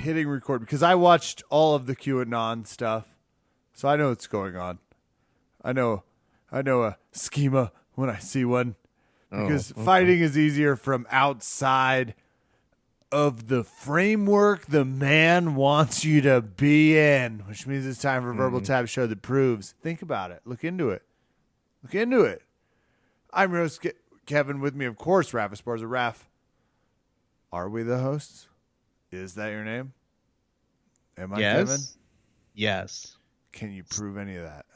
hitting record because I watched all of the QAnon stuff, so I know what's going on. I know a schema when I see one because fighting is easier from outside of the framework the man wants you to be in, which means it's time for Verbal Tap Show that proves. Think about it. Look into it. Look into it. I'm Rose Kevin. With me, of course, Raph Esparza. Raph, are we the hosts? Is that your name? Am I Kevin? Yes. Can you prove any of that?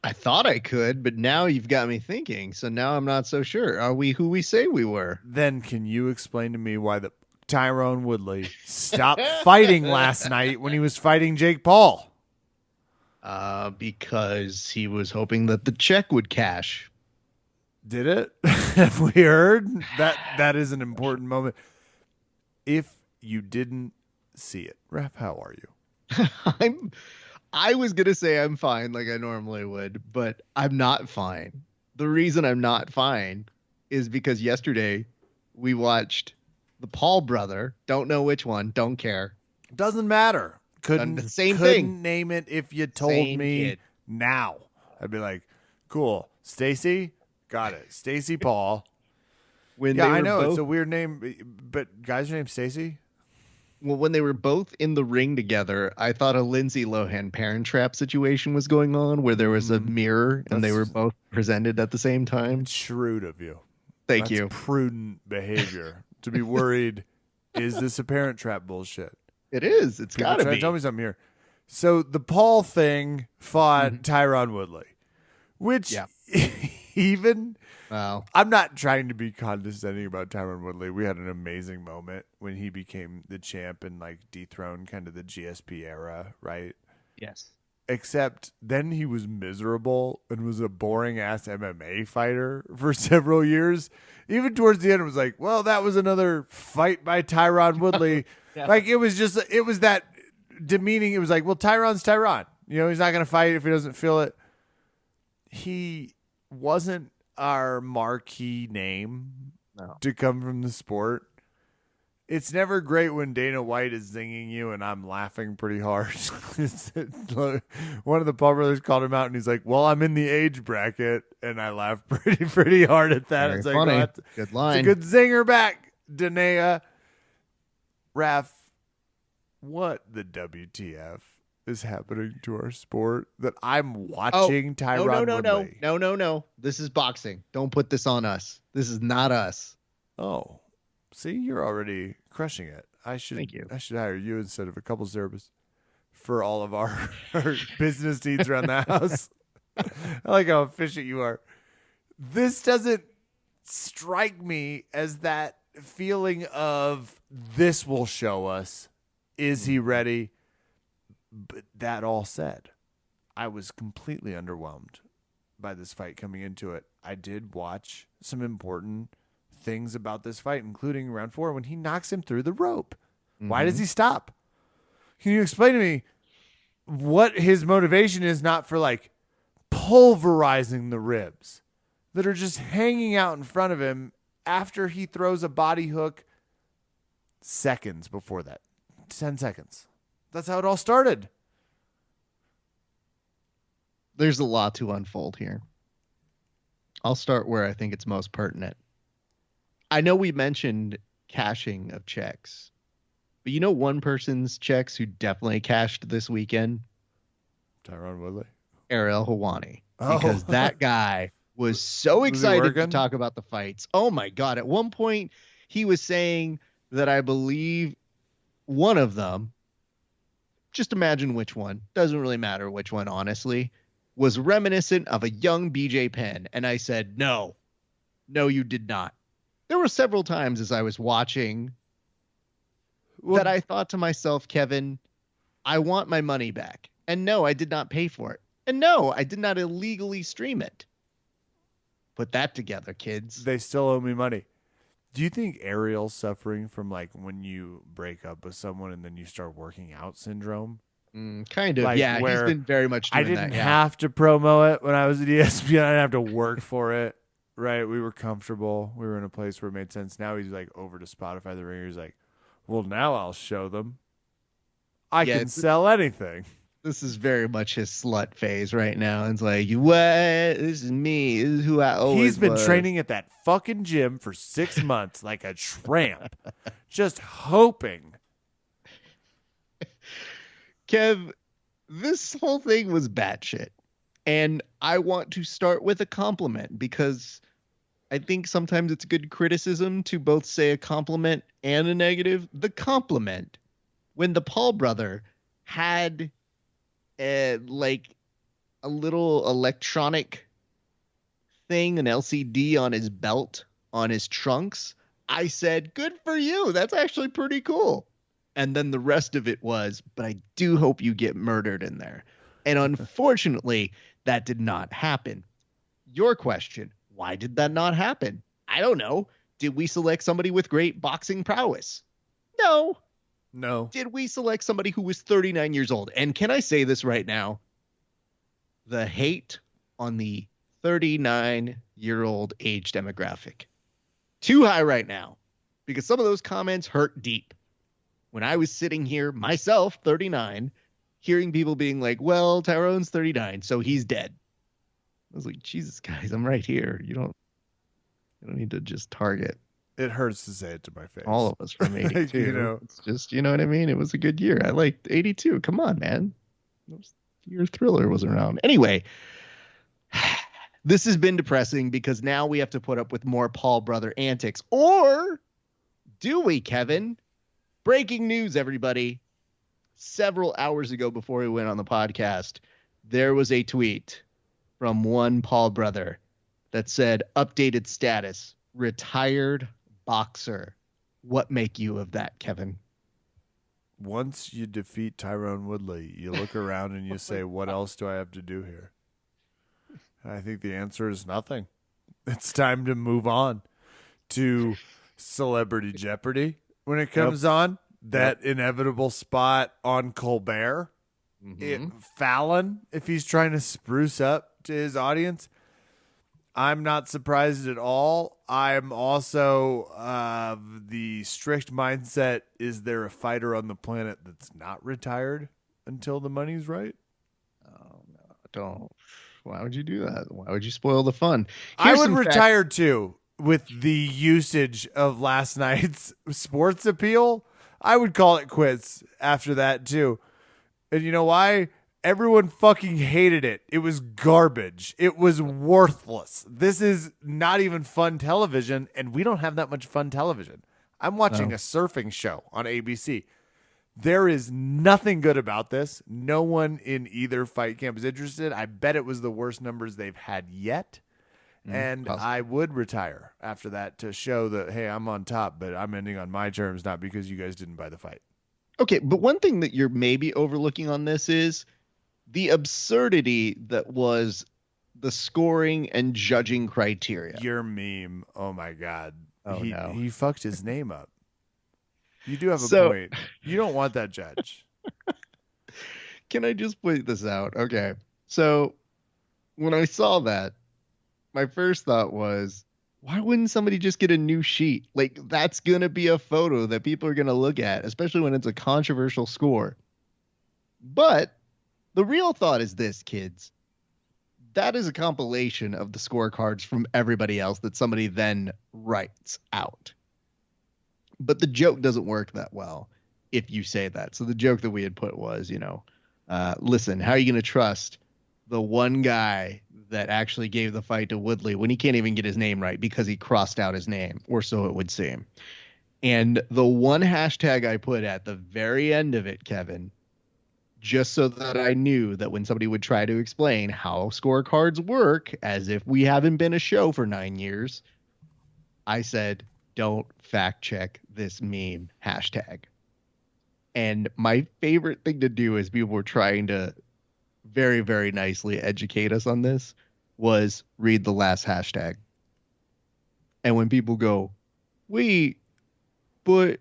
I thought I could, but now you've got me thinking. So now I'm not so sure. Are we who we say we were? Then can you explain to me why the Tyron Woodley stopped fighting last night when he was fighting Jake Paul? Because he was hoping that the check would cash. Did it? Have we heard? That is an important moment. If you didn't see it, Raph, how are you? I was going to say I'm fine like I normally would, but I'm not fine. The reason I'm not fine is because yesterday we watched the Paul brother. Don't know which one. Don't care. Doesn't matter. Couldn't name it if you told me now. I'd be like, cool. Stacy? Got it. Stacy Paul. I know. It's a weird name, but guy's name Stacy? Well, when they were both in the ring together, I thought a Lindsay Lohan Parent Trap situation was going on where there was a mirror and they were both presented at the same time. Shrewd of you. Thank you. Prudent behavior to be worried. Is this a Parent Trap bullshit? It is. It's got to be. Tell me something here. So the Paul thing fought Tyron Woodley, which even... Wow. I'm not trying to be condescending about Tyron Woodley. We had an amazing moment when he became the champ and like dethroned kind of the GSP era, right? Yes. Except then he was miserable and was a boring ass MMA fighter for several years. Even towards the end, it was like, well, that was another fight by Tyron Woodley. Like it was that demeaning. It was like, well, Tyron's Tyron. You know, he's not going to fight if he doesn't feel it. He wasn't our marquee name to come from the sport. It's never great when Dana White is zinging you and I'm laughing pretty hard. One of the Paul brothers called him out and he's like, well, I'm in the age bracket, and I laughed pretty hard at that. Very it's funny. Like, oh, good line. It's a good zinger back, Danae. Raph, what the WTF is happening to our sport that I'm watching Tyron Woodley? No. This is boxing. Don't put this on us. This is not us. Oh, see, you're already crushing it. Thank you. I should hire you instead of a couple therapists for all of our business needs around the house. I like how efficient you are. This doesn't strike me as that feeling of this will show us. Is he ready? But that all said, I was completely underwhelmed by this fight coming into it. I did watch some important things about this fight, including round 4 when he knocks him through the rope. Why does he stop? Can you explain to me what his motivation is, not for like pulverizing the ribs that are just hanging out in front of him after he throws a body hook seconds before that? 10 seconds. That's how it all started. There's a lot to unfold here. I'll start where I think it's most pertinent. I know we mentioned cashing of checks, but you know one person's checks who definitely cashed this weekend? Tyron Woodley. Ariel Helwani. Because that guy was so excited to talk about the fights. Oh my God. At one point, he was saying that I believe one of them, just imagine which one, doesn't really matter which one, honestly, was reminiscent of a young BJ Penn. And I said, no, you did not. There were several times as I was watching that I thought to myself, Kevin, I want my money back. And no, I did not pay for it. And no, I did not illegally stream it. Put that together, kids. They still owe me money. Do you think Ariel's suffering from like when you break up with someone and then you start working out syndrome? Kind of. Like, yeah, he's been very much doing that. I didn't that, have to promo it when I was at ESPN. I didn't have to work for it. Right? We were comfortable. We were in a place where it made sense. Now he's like over to Spotify, the Ringer. He's like, Well, now I'll show them. I can sell anything. This is very much his slut phase right now. It's like, what? This is me. This is who I always He's been was. training at that fucking gym for 6 months like a tramp, just hoping. Kev, this whole thing was batshit. And I want to start with a compliment because I think sometimes it's good criticism to both say a compliment and a negative. The compliment, when the Paul brother had like a little electronic thing, an LCD on his belt, on his trunks, I said, good for you. That's actually pretty cool. And then the rest of it was, but I do hope you get murdered in there. And unfortunately, that did not happen. Your question, why did that not happen? I don't know. Did we select somebody with great boxing prowess? No. Did we select somebody who was 39 years old? And can I say this right now? The hate on the 39-year-old age demographic. Too high right now. Because some of those comments hurt deep. When I was sitting here, myself, 39, hearing people being like, well, Tyrone's 39, so he's dead. I was like, Jesus, guys, I'm right here. You don't need to just target. It hurts to say it to my face. All of us from 82. It's just, you know what I mean? It was a good year. I liked 82. Come on, man. Your Thriller was around. Anyway, this has been depressing because now we have to put up with more Paul brother antics. Or do we, Kevin? Breaking news, everybody. Several hours ago before we went on the podcast, there was a tweet from one Paul brother that said, updated status, retired boxer. What make you of that, Kevin? Once you defeat Tyron Woodley, you look around and you say, what else do I have to do here? I think the answer is nothing. It's time to move on to Celebrity Jeopardy when it comes on. That inevitable spot on Colbert. Fallon, if he's trying to spruce up to his audience. I'm not surprised at all. I'm also the strict mindset, is there a fighter on the planet that's not retired until the money's right? Oh, no, don't. Why would you do that? Why would you spoil the fun? I would retire too with the usage of last night's sports appeal. I would call it quits after that too. And you know why? Everyone fucking hated it. It was garbage. It was worthless. This is not even fun television, and we don't have that much fun television. I'm watching a surfing show on ABC. There is nothing good about this. No one in either fight camp is interested. I bet it was the worst numbers they've had yet. And I would retire after that to show that, hey, I'm on top, but I'm ending on my terms, not because you guys didn't buy the fight. Okay, but one thing that you're maybe overlooking on this is the absurdity that was the scoring and judging criteria. Your meme. Oh, my God. Oh, no. He fucked his name up. You do have a point. You don't want that judge. Can I just point this out? Okay. So when I saw that, my first thought was, why wouldn't somebody just get a new sheet? Like, that's going to be a photo that people are going to look at, especially when it's a controversial score. But the real thought is this, kids. That is a compilation of the scorecards from everybody else that somebody then writes out. But the joke doesn't work that well if you say that. So the joke that we had put was, listen, how are you going to trust the one guy that actually gave the fight to Woodley when he can't even get his name right because he crossed out his name, or so it would seem. And the one hashtag I put at the very end of it, Kevin, just so that I knew that when somebody would try to explain how scorecards work, as if we haven't been a show for 9 years, I said, don't fact check this meme hashtag. And my favorite thing to do as people were trying to very, very nicely educate us on this was read the last hashtag. And when people go, wait, but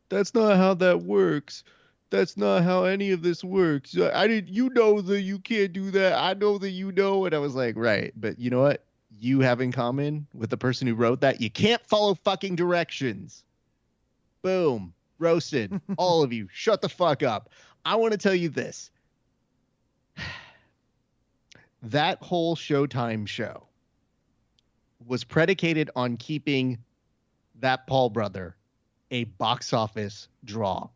that's not how that works. That's not how any of this works. You know that you can't do that. I know that you know. And I was like, right. But you know what? You have in common with the person who wrote that, you can't follow fucking directions. Boom. Roasted. All of you. Shut the fuck up. I want to tell you this. That whole Showtime show was predicated on keeping that Paul brother a box office draw.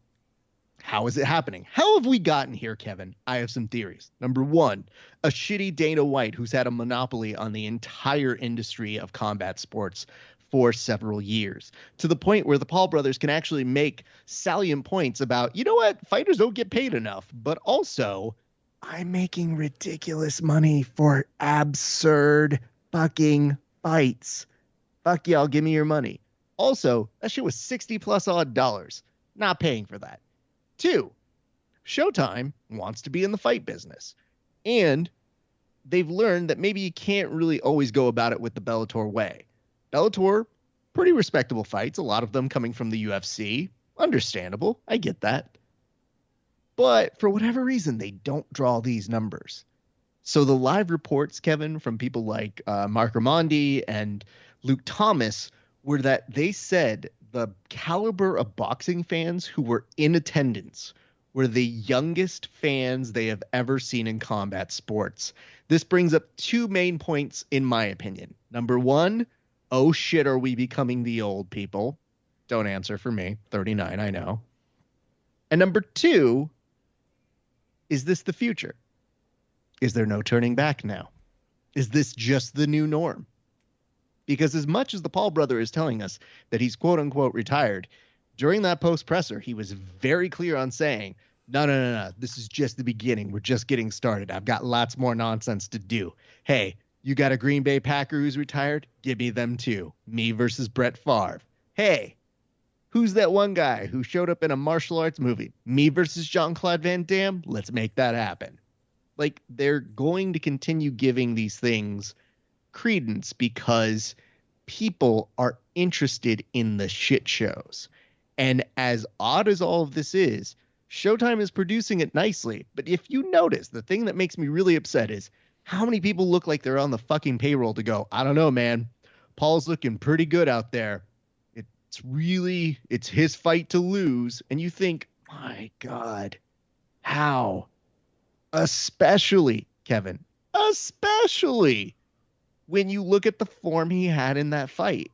How is it happening? How have we gotten here, Kevin? I have some theories. Number one, a shitty Dana White who's had a monopoly on the entire industry of combat sports for several years, to the point where the Paul brothers can actually make salient points about, you know what, fighters don't get paid enough, but also I'm making ridiculous money for absurd fucking fights. Fuck y'all, give me your money. Also, that shit was 60 plus odd dollars. Not paying for that. 2, Showtime wants to be in the fight business. And they've learned that maybe you can't really always go about it with the Bellator way. Bellator, pretty respectable fights, a lot of them coming from the UFC. Understandable. I get that. But for whatever reason, they don't draw these numbers. So the live reports, Kevin, from people like Mark Ramondi and Luke Thomas were that they said the caliber of boxing fans who were in attendance were the youngest fans they have ever seen in combat sports. This brings up 2 main points, in my opinion. Number 1, oh shit, are we becoming the old people? Don't answer for me. 39, I know. And number 2, is this the future? Is there no turning back now? Is this just the new norm? Because as much as the Paul brother is telling us that he's quote unquote retired, during that post presser, he was very clear on saying, no, this is just the beginning. We're just getting started. I've got lots more nonsense to do. Hey, you got a Green Bay Packer who's retired? Give me them too. Me versus Brett Favre. Hey, who's that one guy who showed up in a martial arts movie? Me versus Jean-Claude Van Damme? Let's make that happen. Like, they're going to continue giving these things credence because people are interested in the shit shows. And as odd as all of this is, Showtime is producing it nicely. But if you notice, the thing that makes me really upset is how many people look like they're on the fucking payroll to go, I don't know, man. Paul's looking pretty good out there. It's his fight to lose. And you think, my God, how? Especially, Kevin, especially when you look at the form he had in that fight.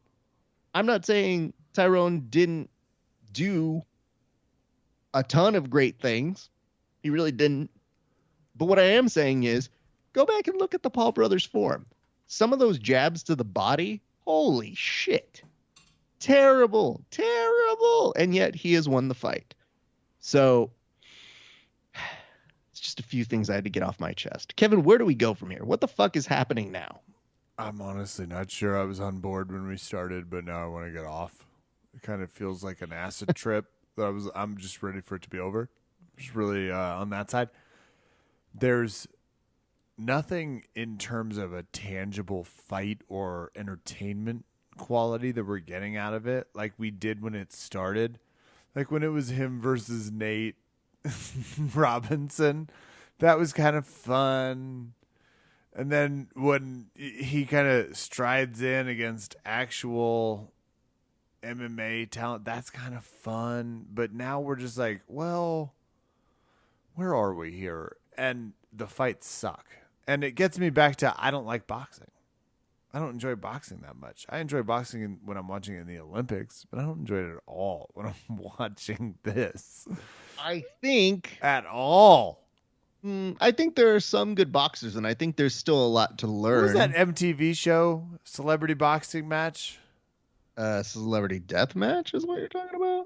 I'm not saying Tyrone didn't do a ton of great things. He really didn't. But what I am saying is, go back and look at the Paul brothers form. Some of those jabs to the body, holy shit. Terrible. And yet he has won the fight. So it's just a few things I had to get off my chest. Kevin, where do we go from here? What the fuck is happening now? I'm honestly not sure. I was on board when we started, but now I want to get off. It kind of feels like an acid trip. I'm just ready for it to be over. Just really on that side. There's nothing in terms of a tangible fight or entertainment quality that we're getting out of it like we did when it started. Like when it was him versus Nate Robinson. That was kind of fun. And then when he kind of strides in against actual MMA talent, that's kind of fun. But now we're just like, well, where are we here? And the fights suck. And it gets me back to I don't like boxing. I don't enjoy boxing that much. I enjoy boxing when I'm watching it in the Olympics, but I don't enjoy it at all when I'm watching this. I think at all. I think there are some good boxers, and I think there's still a lot to learn. What was that MTV show? Celebrity boxing match? Celebrity death match is what you're talking about?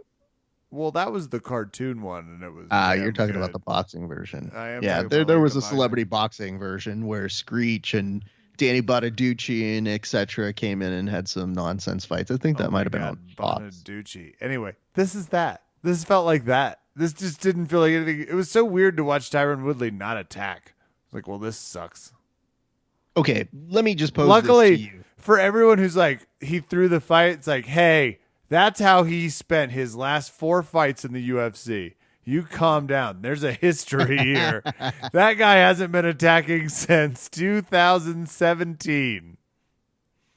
Well, that was the cartoon one, and it was. You're talking about the boxing version. I am. Yeah, there was a celebrity boxing version where Screech and Danny Bonaducci and etc. came in and had some nonsense fights. I think that might have been on Fox. Bonaducci. Anyway, this is that. This felt like that. This just didn't feel like anything. It was so weird to watch Tyron Woodley not attack. Like, well, this sucks. Okay, let me just pose Luckily, this to you. For everyone who's like, he threw the fight, it's like, hey, that's how he spent his last 4 fights in the UFC. You calm down. There's a history here. That guy hasn't been attacking since 2017.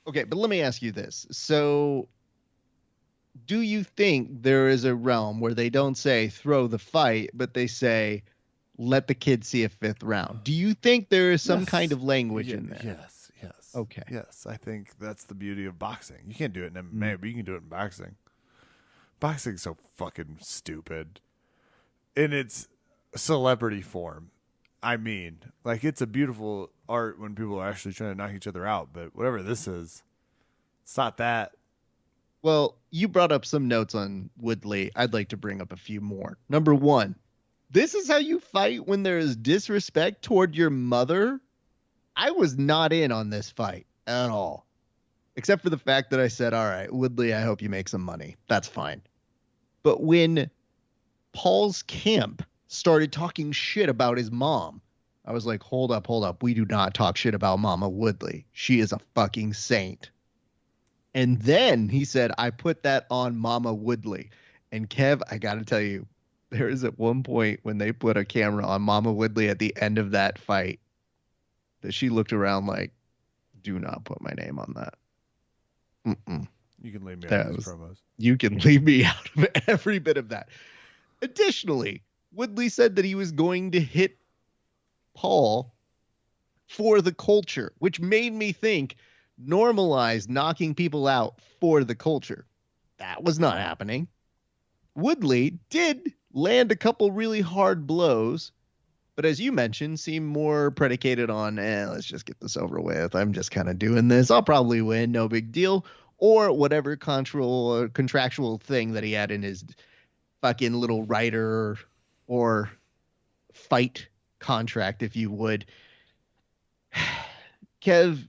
Okay, but let me ask you this. So do you think there is a realm where they don't say throw the fight, but they say let the kid see a fifth round? Do you think there is some kind of language in there? Yes. Okay. Yes, I think that's the beauty of boxing. You can't do it in MMA, but you can do it in boxing. Boxing's so fucking stupid. In its celebrity form. I mean, like, it's a beautiful art when people are actually trying to knock each other out, but whatever this is, it's not that. Well, you brought up some notes on Woodley. I'd like to bring up a few more. Number one, this is how you fight when there is disrespect toward your mother? I was not in on this fight at all, except for the fact that I said, all right, Woodley, I hope you make some money. That's fine. But when Paul's camp started talking shit about his mom, I was like, hold up. We do not talk shit about Mama Woodley. She is a fucking saint. And then he said, I put that on Mama Woodley. And Kev, I got to tell you, there is at one point when they put a camera on Mama Woodley at the end of that fight that she looked around like, do not put my name on that. Mm-mm. You can leave me out of these promos. You can leave me out of every bit of that. Additionally, Woodley said that he was going to hit Paul for the culture, which made me think normalize knocking people out for the culture. That was not happening. Woodley did land a couple really hard blows, but as you mentioned, seemed more predicated on, let's just get this over with. I'm just kind of doing this. I'll probably win. No big deal. Or whatever contractual thing that he had in his fucking little writer or fight contract, if you would. Kev,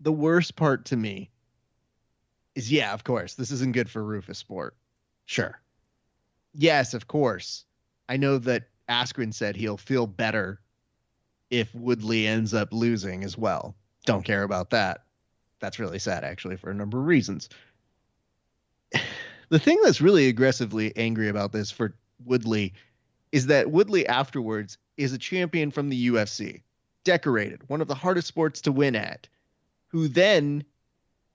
the worst part to me is, yeah, of course, this isn't good for Rufus Sport. Sure. Yes, of course. I know that Askren said he'll feel better if Woodley ends up losing as well. Don't care about that. That's really sad, actually, for a number of reasons. The thing that's really aggressively angry about this for Woodley is that Woodley afterwards is a champion from the UFC, decorated, one of the hardest sports to win at, who then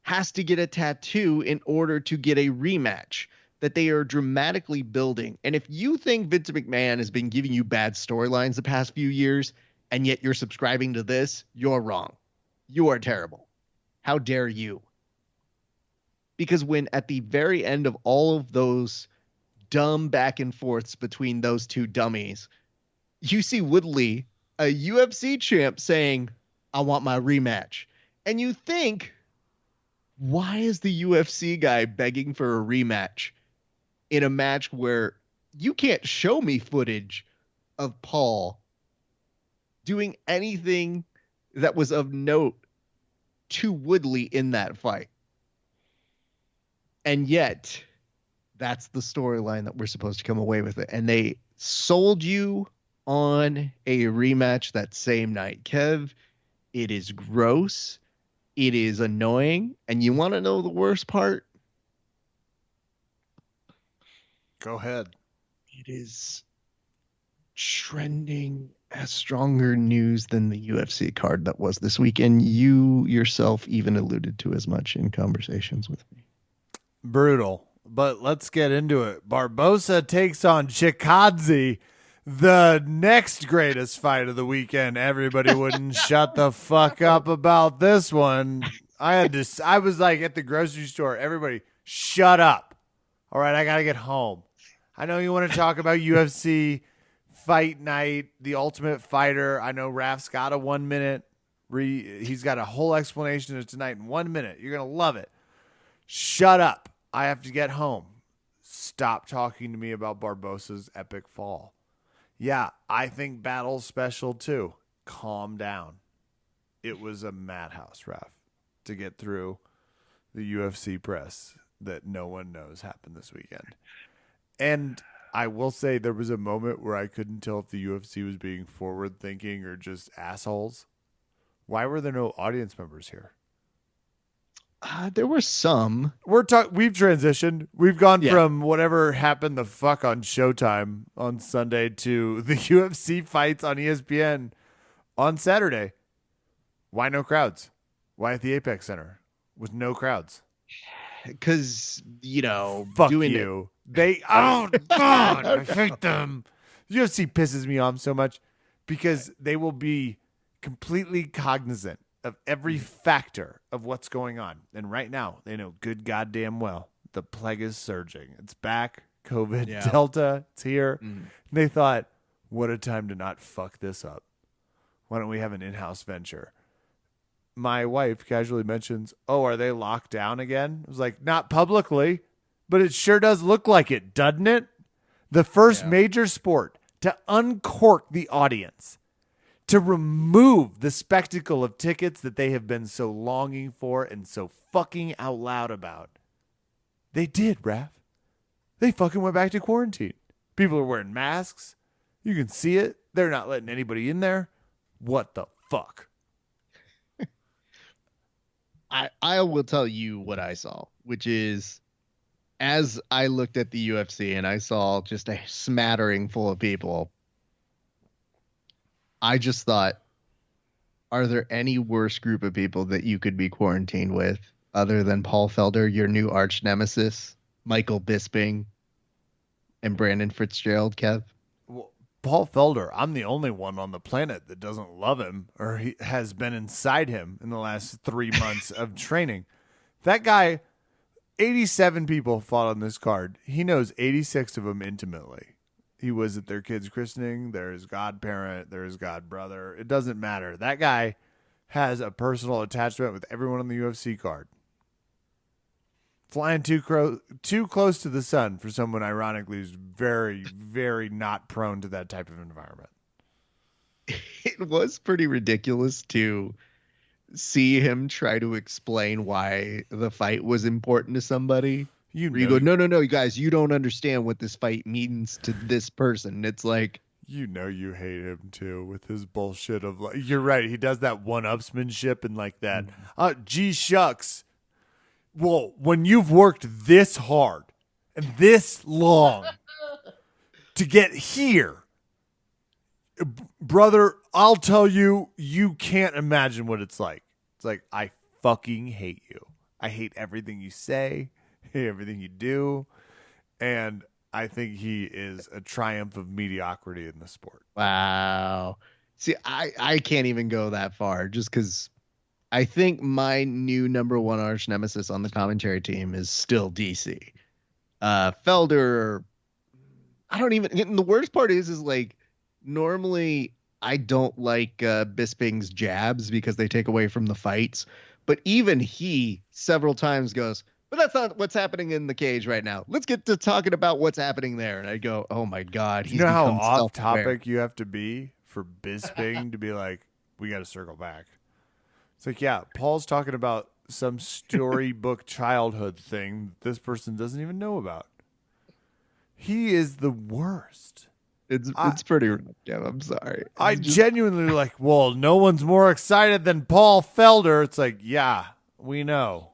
has to get a tattoo in order to get a rematch that they are dramatically building. And if you think Vince McMahon has been giving you bad storylines the past few years, and yet you're subscribing to this, you're wrong. You are terrible. How dare you? Because when at the very end of all of those dumb back and forths between those two dummies, you see Woodley, a UFC champ, saying, I want my rematch. And you think, why is the UFC guy begging for a rematch in a match where you can't show me footage of Paul doing anything that was of note to Woodley in that fight? And yet, that's the storyline that we're supposed to come away with it. And they sold you on a rematch that same night. Kev, it is gross. It is annoying. And you want to know the worst part? Go ahead. It is trending as stronger news than the UFC card that was this weekend. You yourself even alluded to as much in conversations with me. Brutal. But let's get into it. Barbosa takes on Chikadze, the next greatest fight of the weekend. Everybody wouldn't shut the fuck up about this one. I was like at the grocery store. Everybody, shut up. All right, I got to get home. I know you want to talk about UFC Fight Night, the Ultimate Fighter. I know Raf's got a 1 minute. He's got a whole explanation of tonight in 1 minute. You're going to love it. Shut up. I have to get home. Stop talking to me about Barbosa's epic fall. Yeah, I think battle's special too. Calm down. It was a madhouse, Raf, to get through the UFC press that no one knows happened this weekend. And I will say there was a moment where I couldn't tell if the UFC was being forward thinking or just assholes. Why were there no audience members here? There were some. We've transitioned. We've gone from whatever happened the fuck on Showtime on Sunday to the UFC fights on ESPN on Saturday. Why no crowds? Why at the Apex Center with no crowds? because, fuck doing you. Oh, God, I hate them. UFC pisses me off so much because they will be completely cognizant of every factor of what's going on. And right now, they know good goddamn well the plague is surging. It's back. COVID, Delta, it's here. And they thought, what a time to not fuck this up. Why don't we have an in-house venture? My wife casually mentions, oh, are they locked down again? I was like, not publicly, but it sure does look like it, doesn't it? The first major sport to uncork the audience, to remove the spectacle of tickets that they have been so longing for and so fucking out loud about. They did, Raph. They fucking went back to quarantine. People are wearing masks. You can see it. They're not letting anybody in there. What the fuck? I will tell you what I saw, which is, as I looked at the UFC and I saw just a smattering full of people, I just thought, are there any worse group of people that you could be quarantined with other than Paul Felder, your new arch nemesis, Michael Bisping, and Brandon Fitzgerald, Kev? Well, Paul Felder, I'm the only one on the planet that doesn't love him or he has been inside him in the last 3 months of training. That guy, 87 people fought on this card. He knows 86 of them intimately. He was at their kid's christening. They're his godparent. They're his godbrother. It doesn't matter. That guy has a personal attachment with everyone on the UFC card. Flying too close to the sun for someone, ironically, who's very, very not prone to that type of environment. It was pretty ridiculous to see him try to explain why the fight was important to somebody. You go, no, you guys, you don't understand what this fight means to this person. It's like, you hate him too with his bullshit of like, you're right. He does that one-upsmanship and like that. Gee shucks. Well, when you've worked this hard and this long to get here, brother, I'll tell you, you can't imagine what it's like. It's like, I fucking hate you. I hate everything you say. Everything you do, and I think he is a triumph of mediocrity in the sport. Wow. See, I can't even go that far just because I think my new number one arch nemesis on the commentary team is still DC. Felder, I don't even, and the worst part is like, normally I don't like Bisping's jabs because they take away from the fights, but even he several times goes, but that's not what's happening in the cage right now. Let's get to talking about what's happening there. And I go, oh my God. He's how off topic you have to be for Bisping to be like, we got to circle back. It's like, yeah, Paul's talking about some storybook childhood thing this person doesn't even know about. He is the worst. It's pretty rough, yeah, I'm sorry. I genuinely like, well, no one's more excited than Paul Felder. It's like, yeah, we know.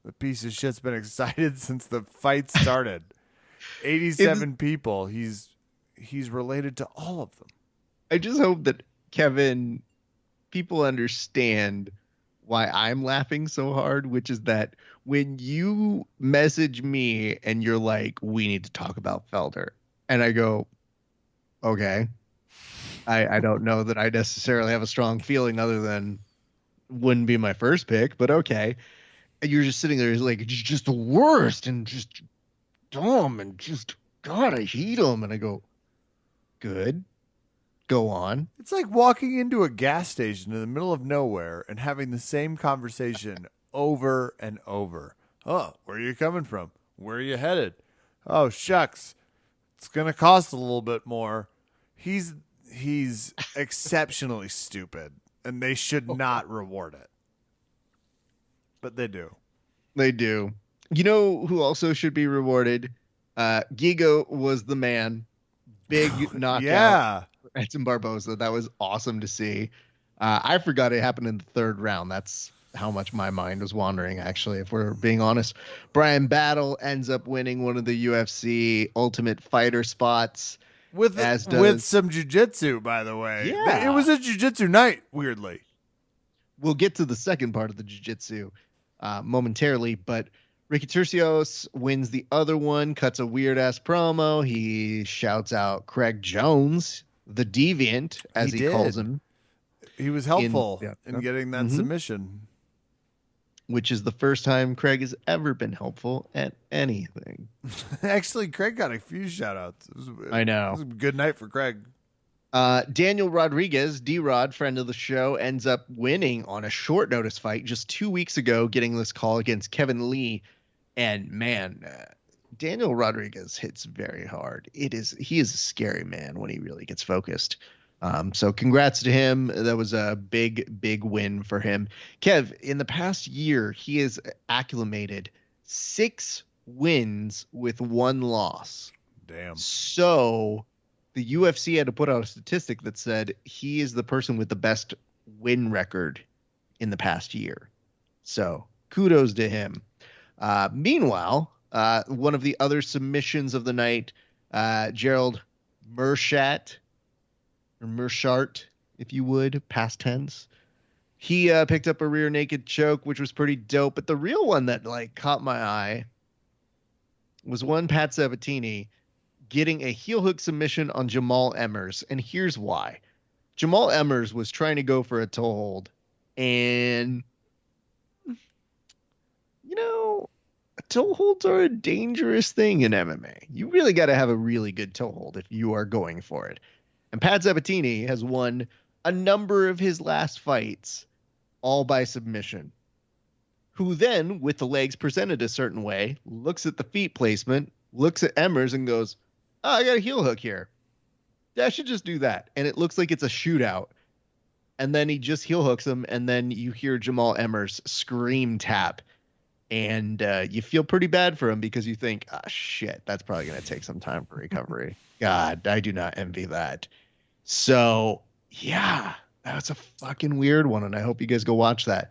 The piece of shit's been excited since the fight started. 87 people. He's related to all of them. I just hope that, Kevin, people understand why I'm laughing so hard, which is that when you message me and you're like, we need to talk about Felder, and I go, okay, I don't know that I necessarily have a strong feeling other than wouldn't be my first pick, but okay. And you're just sitting there like, it's just the worst and just dumb and just, God, I hate him. And I go, good. Go on. It's like walking into a gas station in the middle of nowhere and having the same conversation over and over. Oh, where are you coming from? Where are you headed? Oh, shucks. It's going to cost a little bit more. He's exceptionally stupid, and they should not reward it. But they do. They do. You know who also should be rewarded? Gigo was the man. Big knockout. Yeah. Edson Barboza. That was awesome to see. I forgot it happened in the third round. That's how much my mind was wandering, actually, if we're being honest. Brian Battle ends up winning one of the UFC Ultimate Fighter spots. With some jiu-jitsu, by the way. Yeah. It was a jiu-jitsu night, weirdly. We'll get to the second part of the jiu-jitsu momentarily, but Ricky Turcios wins the other one, cuts a weird-ass promo. He shouts out Craig Jones, the Deviant, as he calls him. He was helpful in getting that submission. Which is the first time Craig has ever been helpful at anything. Actually, Craig got a few shout-outs. I know. It was a good night for Craig. Daniel Rodriguez, D-Rod, friend of the show, ends up winning on a short notice fight just 2 weeks ago, getting this call against Kevin Lee. And man, Daniel Rodriguez hits very hard. He is a scary man when he really gets focused. So congrats to him. That was a big win for him. Kev, in the past year, he has acclimated 6 wins with 1 loss. Damn. So the UFC had to put out a statistic that said he is the person with the best win record in the past year. So kudos to him. Meanwhile, one of the other submissions of the night, Gerald Meerschaert, if you would, past tense. He picked up a rear naked choke, which was pretty dope. But the real one that caught my eye was one Pat Sabatini getting a heel hook submission on Jamal Emmers. And here's why. Jamal Emmers was trying to go for a toe hold. And, toe holds are a dangerous thing in MMA. You really got to have a really good toe hold if you are going for it. And Pat Sabatini has won a number of his last fights all by submission. Who then, with the legs presented a certain way, looks at the feet placement, looks at Emmers and goes, "Oh, I got a heel hook here. Yeah, I should just do that." And it looks like it's a shootout. And then he just heel hooks him, and then you hear Jamal Emmers scream tap. And you feel pretty bad for him because you think, shit, that's probably going to take some time for recovery. God, I do not envy that. So, yeah, that's a fucking weird one, and I hope you guys go watch that.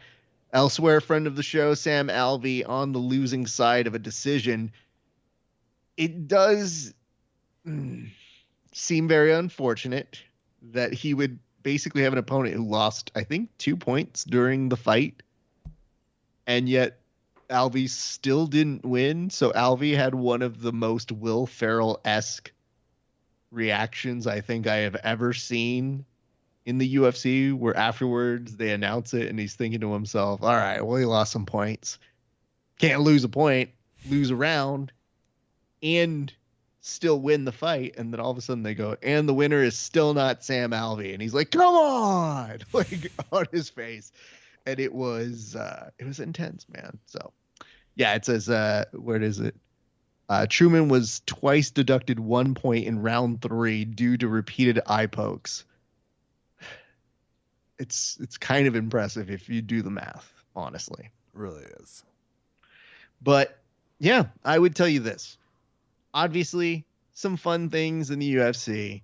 Elsewhere, friend of the show, Sam Alvey, on the losing side of a decision. It does seem very unfortunate that he would basically have an opponent who lost, I think, 2 points during the fight, and yet Alvey still didn't win. So Alvey had one of the most Will Ferrell-esque reactions I think I have ever seen in the UFC, where afterwards they announce it and he's thinking to himself, all right, well, he lost some points. Can't lose a point, lose a round, and still win the fight. And then all of a sudden they go, and the winner is still not Sam Alvey. And he's like, come on, on his face. And it was intense, man. So yeah, it says, where is it? Truman was twice deducted 1 point in round 3 due to repeated eye pokes. It's kind of impressive if you do the math, honestly. It really is. But yeah, I would tell you this. Obviously, some fun things in the UFC.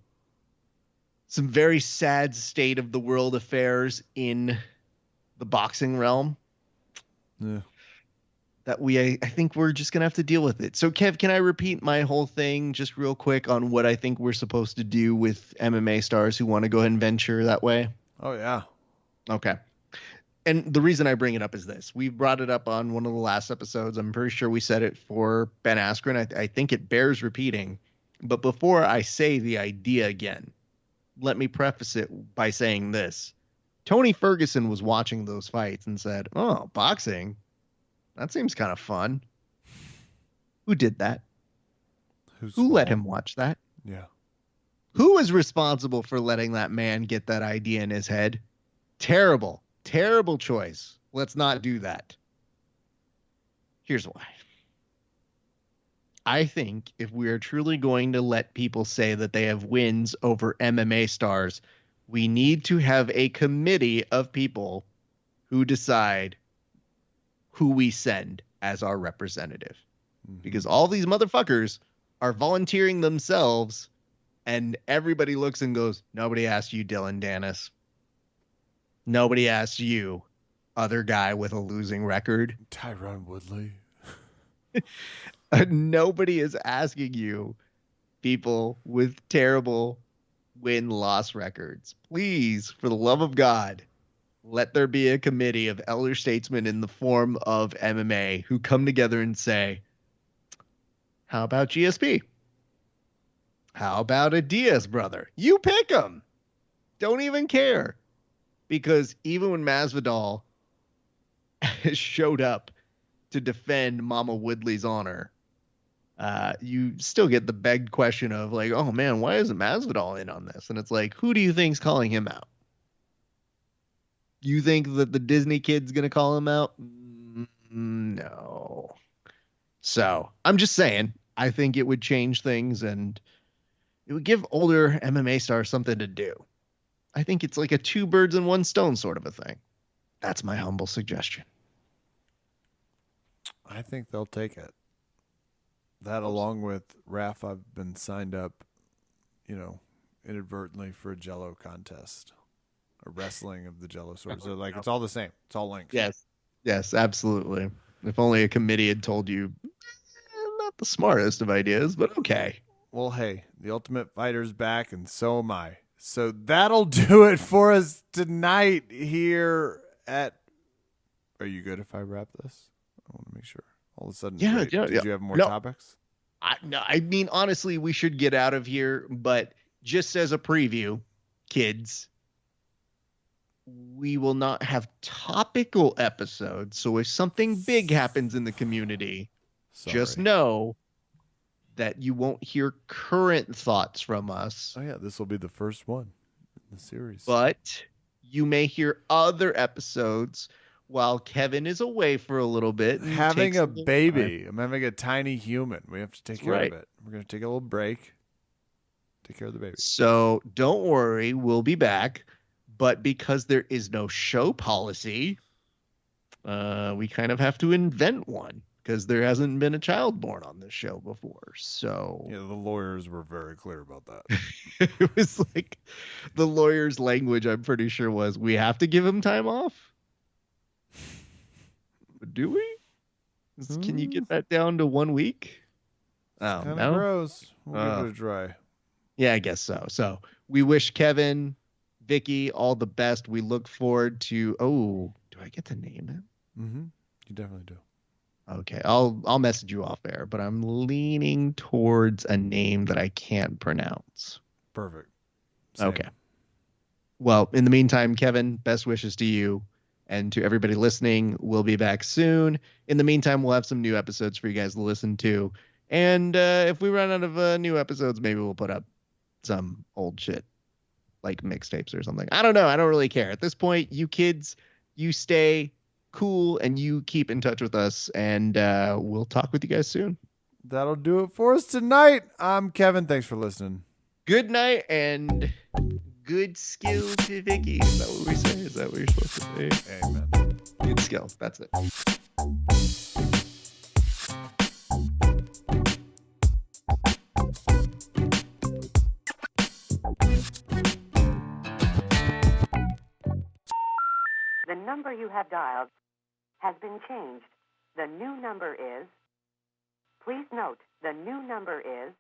Some very sad state of the world affairs in the boxing realm. Yeah. That I think we're just going to have to deal with it. So, Kev, can I repeat my whole thing just real quick on what I think we're supposed to do with MMA stars who want to go ahead and venture that way? Oh, yeah. Okay. And the reason I bring it up is this. We brought it up on one of the last episodes. I'm pretty sure we said it for Ben Askren. I think it bears repeating. But before I say the idea again, let me preface it by saying this. Tony Ferguson was watching those fights and said, oh, boxing? That seems kind of fun. Who did that? Who let him watch that? Yeah. Who is responsible for letting that man get that idea in his head? Terrible choice. Let's not do that. Here's why. I think if we are truly going to let people say that they have wins over MMA stars, we need to have a committee of people who decide who we send as our representative. Mm-hmm. Because all these motherfuckers are volunteering themselves, and everybody looks and goes, nobody asked you, Dylan Dennis. Nobody asked you, other guy with a losing record. Tyron Woodley. Nobody is asking you, people with terrible win-loss records. Please, for the love of God, let there be a committee of elder statesmen in the form of MMA who come together and say, how about GSP? How about a Diaz brother? You pick them. Don't even care. Because even when Masvidal showed up to defend Mama Woodley's honor, you still get the begged question of like, oh man, why isn't Masvidal in on this? And it's like, who do you think's calling him out? You think that the Disney kid's gonna call him out? No. So I'm just saying, I think it would change things and it would give older MMA stars something to do. I think it's like a 2 birds and 1 stone sort of a thing. That's my humble suggestion. I think they'll take it. That along with Raph, I've been signed up, inadvertently for a Jello contest. A wrestling of the Jello swords. So like it's all the same. It's all linked. Yes, absolutely. If only a committee had told you, not the smartest of ideas, but okay. Well, hey, the Ultimate Fighter's back, and so am I. So that'll do it for us tonight here at. Are you good if I wrap this? I want to make sure. All of a sudden, did you have more topics? I mean, honestly, we should get out of here, but just as a preview, kids, we will not have topical episodes. So if something big happens in the community, just know that you won't hear current thoughts from us. Oh, yeah, this will be the first one in the series. But you may hear other episodes while Kevin is away for a little bit. Having a baby. I'm having a tiny human. We have to take care of it. We're going to take a little break. Take care of the baby. So don't worry. We'll be back. But because there is no show policy, we kind of have to invent one because there hasn't been a child born on this show before. So yeah, the lawyers were very clear about that. It was like the lawyer's language, I'm pretty sure, was we have to give him time off. Do we? Can you get that down to 1 week? Oh, no. Gross. We'll give it a try. Yeah, I guess so. So we wish Kevin, Vicky, all the best. We look forward to. Oh, do I get to name him? Mm-hmm. You definitely do. Okay, I'll message you off air, but I'm leaning towards a name that I can't pronounce. Perfect. Same. Okay. Well, in the meantime, Kevin, best wishes to you and to everybody listening. We'll be back soon. In the meantime, we'll have some new episodes for you guys to listen to. And if we run out of new episodes, maybe we'll put up some old shit like mixtapes or something. I don't know. I don't really care. At this point, you kids, you stay cool and you keep in touch with us. And we'll talk with you guys soon. That'll do it for us tonight. I'm Kevin. Thanks for listening. Good night and good skill to Vicky. Is that what we say? Is that what you're supposed to say? Amen. Good skill. That's it. The number you have dialed has been changed. The new number is... Please note, the new number is...